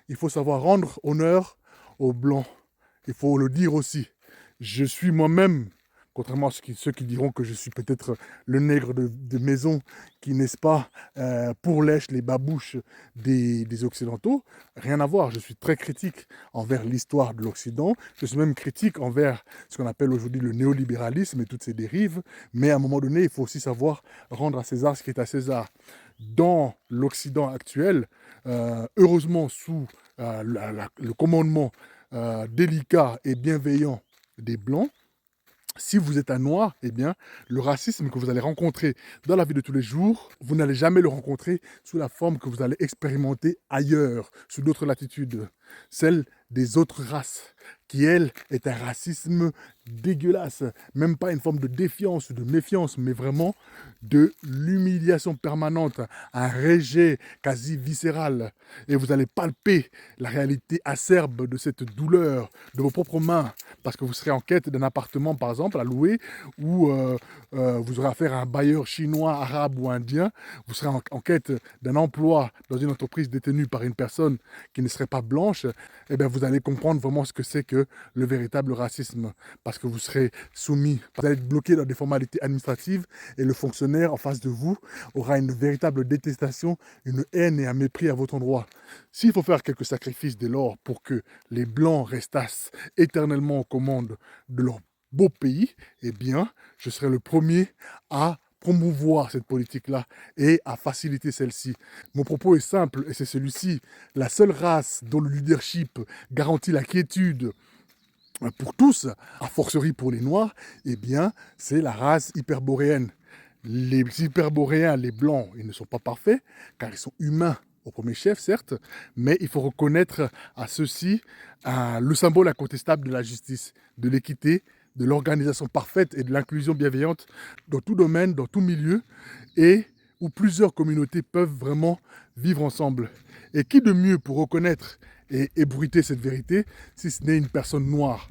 il faut savoir rendre honneur aux Blancs. Il faut le dire aussi. Je suis moi-même, contrairement à ceux qui diront que je suis peut-être le nègre de maison qui, n'est-ce pas, pourlèche les babouches des Occidentaux, rien à voir. Je suis très critique envers l'histoire de l'Occident. Je suis même critique envers ce qu'on appelle aujourd'hui le néolibéralisme et toutes ses dérives. Mais à un moment donné, il faut aussi savoir rendre à César ce qui est à César. Dans l'Occident actuel, heureusement sous le commandement délicat et bienveillant des Blancs, si vous êtes un noir, eh bien, le racisme que vous allez rencontrer dans la vie de tous les jours, vous n'allez jamais le rencontrer sous la forme que vous allez expérimenter ailleurs, sous d'autres latitudes, celle des autres races, qui, elle, est un racisme dégueulasse, même pas une forme de défiance ou de méfiance, mais vraiment de l'humiliation permanente, un rejet quasi viscéral. Et vous allez palper la réalité acerbe de cette douleur de vos propres mains, parce que vous serez en quête d'un appartement, par exemple, à louer, ou vous aurez affaire à un bailleur chinois, arabe ou indien, vous serez en quête d'un emploi dans une entreprise détenue par une personne qui ne serait pas blanche, eh bien, vous allez comprendre vraiment ce que c'est que le véritable racisme, parce que vous serez soumis, vous allez être bloqué dans des formalités administratives, et le fonctionnaire en face de vous aura une véritable détestation, une haine et un mépris à votre endroit. S'il faut faire quelques sacrifices dès lors pour que les Blancs restassent éternellement aux commandes de leur beau pays, eh bien, je serai le premier à promouvoir cette politique-là et à faciliter celle-ci. Mon propos est simple et c'est celui-ci. La seule race dont le leadership garantit la quiétude pour tous, a fortiori pour les Noirs, eh bien, c'est la race hyperboréenne. Les hyperboréens, les Blancs, ils ne sont pas parfaits, car ils sont humains au premier chef, certes, mais il faut reconnaître à ceux-ci le symbole incontestable de la justice, de l'équité, de l'organisation parfaite et de l'inclusion bienveillante dans tout domaine, dans tout milieu, et où plusieurs communautés peuvent vraiment vivre ensemble. Et qui de mieux pour reconnaître et ébruiter cette vérité si ce n'est une personne noire?